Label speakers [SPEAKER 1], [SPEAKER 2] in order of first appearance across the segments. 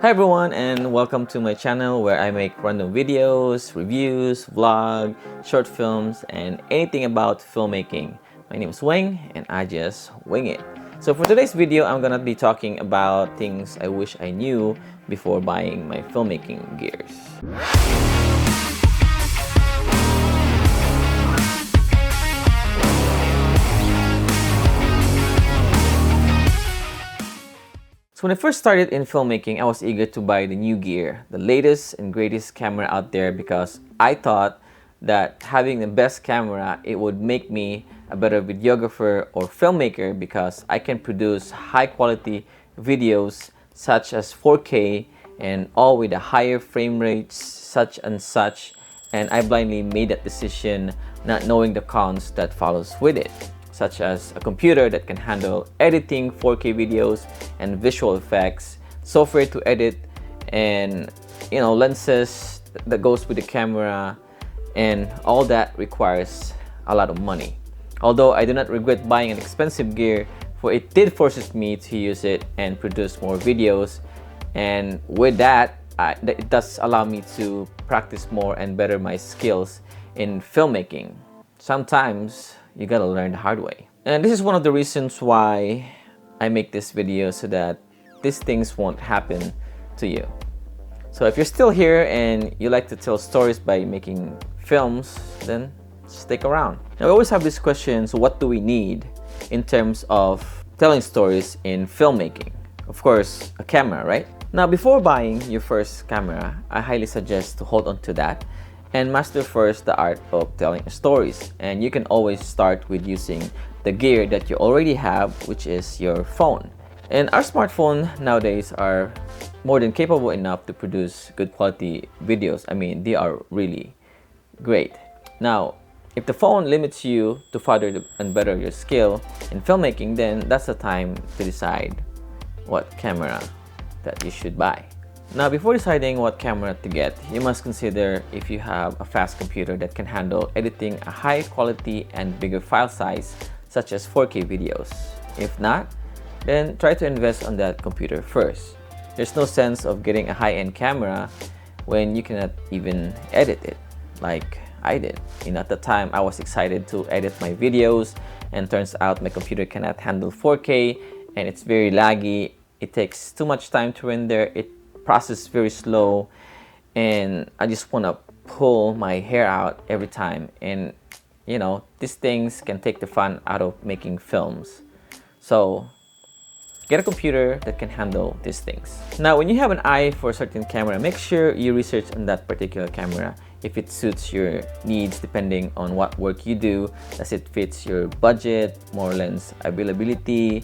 [SPEAKER 1] Hi everyone, and welcome to my channel where I make random videos, reviews, vlog, short films, and anything about filmmaking. My name is Wing and I just wing it. So for today's video, I'm gonna be talking about things I wish I knew before buying my filmmaking gears. So when I first started in filmmaking, I was eager to buy the new gear, the latest and greatest camera out there, because I thought that having the best camera, it would make me a better videographer or filmmaker because I can produce high quality videos such as 4K and all with a higher frame rates such and such, and I blindly made that decision not knowing the cons that follows with it, such as a computer that can handle editing 4K videos and visual effects, software to edit, and lenses that goes with the camera, and all that requires a lot of money. Although I do not regret buying an expensive gear, for it did forces me to use it and produce more videos, and with that, it does allow me to practice more and better my skills in filmmaking. Sometimes you gotta learn the hard way. And this is one of the reasons why I make this video, so that these things won't happen to you. So if you're still here and you like to tell stories by making films, then stick around. Now, we always have these questions: what do we need in terms of telling stories in filmmaking? Of course, a camera, right? Now, before buying your first camera, I highly suggest to hold on to that and master first the art of telling stories. And you can always start with using the gear that you already have, which is your phone. And our smartphone nowadays are more than capable enough to produce good quality videos. I mean, they are really great. Now, if the phone limits you to further and better your skill in filmmaking, then that's the time to decide what camera that you should buy. Now, before deciding what camera to get, you must consider if you have a fast computer that can handle editing a high quality and bigger file size, such as 4K videos. If not, then try to invest on that computer first. There's no sense of getting a high-end camera when you cannot even edit it, like I did. At the time, I was excited to edit my videos, and turns out my computer cannot handle 4K, and it's very laggy. It takes too much time to render. It process very slow, and I just want to pull my hair out every time, and these things can take the fun out of making films. So get a computer that can handle these things. Now, when you have an eye for a certain camera, make sure you research on that particular camera if it suits your needs, depending on what work you do. Does it fit your budget, more lens availability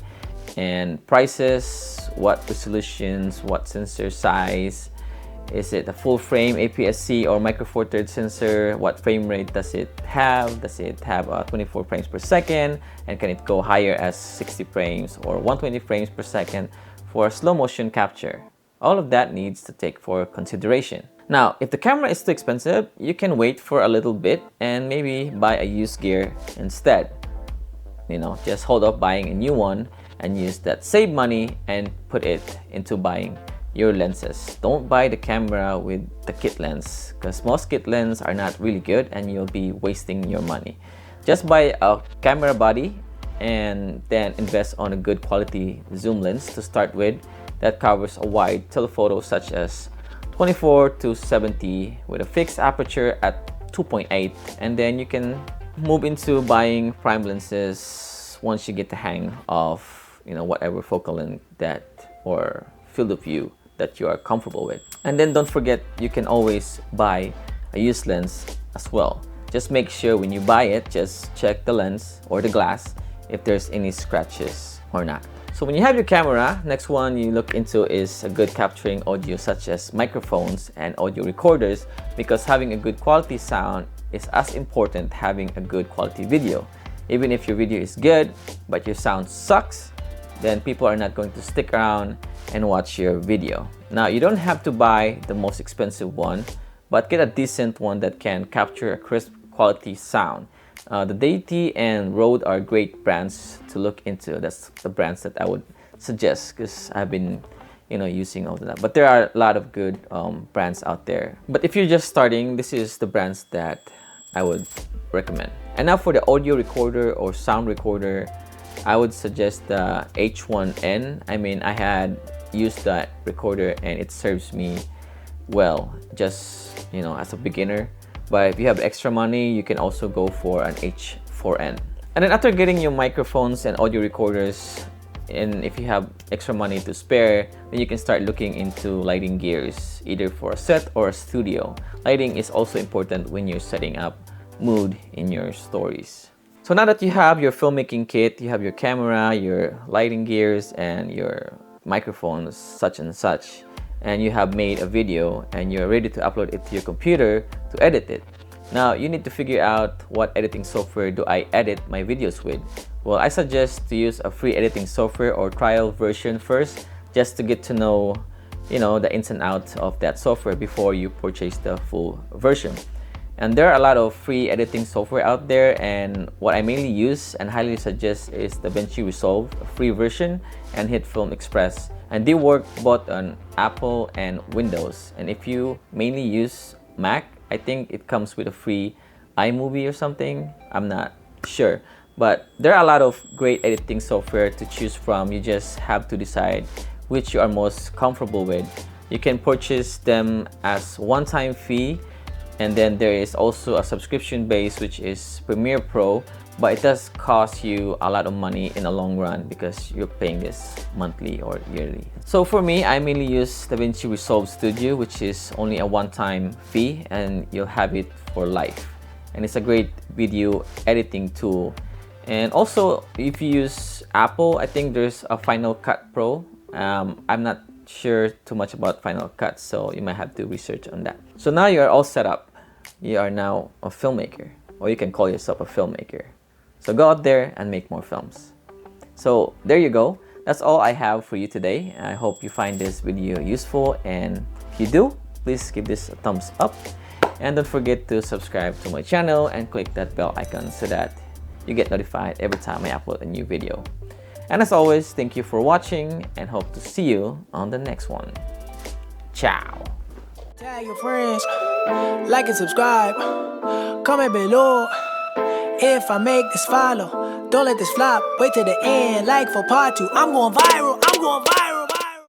[SPEAKER 1] and prices, what resolutions, what sensor size, is it a full frame APS-C or micro four thirds sensor, what frame rate does it have 24 frames per second, and can it go higher as 60 frames or 120 frames per second for slow motion capture. All of that needs to take for consideration. Now, if the camera is too expensive, you can wait for a little bit and maybe buy a used gear instead. Just hold off buying a new one and use that saved money and put it into buying your lenses. Don't buy the camera with the kit lens, because most kit lenses are not really good and you'll be wasting your money. Just buy a camera body and then invest on a good quality zoom lens to start with that covers a wide telephoto, such as 24 to 70 with a fixed aperture at 2.8, and then you can move into buying prime lenses once you get the hang of whatever focal length that or field of view that you are comfortable with. And then don't forget, you can always buy a used lens as well. Just make sure when you buy it, just check the lens or the glass if there's any scratches or not. So when you have your camera, next one you look into is a good capturing audio, such as microphones and audio recorders, because having a good quality sound is as important having a good quality video. Even if your video is good but your sound sucks, then people are not going to stick around and watch your video. Now, you don't have to buy the most expensive one, but get a decent one that can capture a crisp quality sound. The Deity and Rode are great brands to look into. That's the brands that I would suggest, because I've been using all of that. But there are a lot of good brands out there. But if you're just starting, this is the brands that I would recommend. And now for the audio recorder or sound recorder, I would suggest the H1N. I mean, I had used that recorder and it serves me well, just as a beginner. But if you have extra money, you can also go for an H4N. And then after getting your microphones and audio recorders, and if you have extra money to spare, then you can start looking into lighting gears, either for a set or a studio. Lighting is also important when you're setting up mood in your stories. So now that you have your filmmaking kit, you have your camera, your lighting gears, and your microphones, such and such, and you have made a video and you're ready to upload it to your computer to edit it. Now you need to figure out what editing software do I edit my videos with. Well, I suggest to use a free editing software or trial version first, just to get to know the ins and outs of that software before you purchase the full version. And there are a lot of free editing software out there, and what I mainly use and highly suggest is DaVinci Resolve, a free version, and HitFilm Express. And they work both on Apple and Windows. And if you mainly use Mac, I think it comes with a free iMovie or something. I'm not sure. But there are a lot of great editing software to choose from. You just have to decide which you are most comfortable with. You can purchase them as one-time fee, and then there is also a subscription base, which is Premiere Pro, but it does cost you a lot of money in the long run because you're paying this monthly or yearly. So for me, I mainly use DaVinci Resolve Studio, which is only a one-time fee and you'll have it for life. And it's a great video editing tool. And also, if you use Apple, I think there's a Final Cut Pro. I'm not sure too much about Final Cut, so you might have to research on that. So now you are all set up. You are now a filmmaker, or you can call yourself a filmmaker. So go out there and make more films. So there you go. That's all I have for you today. I hope you find this video useful, and if you do, please give this a thumbs up. And don't forget to subscribe to my channel and click that bell icon so that you get notified every time I upload a new video. And as always, thank you for watching and hope to see you on the next one. Ciao!
[SPEAKER 2] Tag your friends, like and subscribe, comment below. If I make this follow, don't let this flop, wait till the end, like for part 2. I'm going viral, I'm going viral.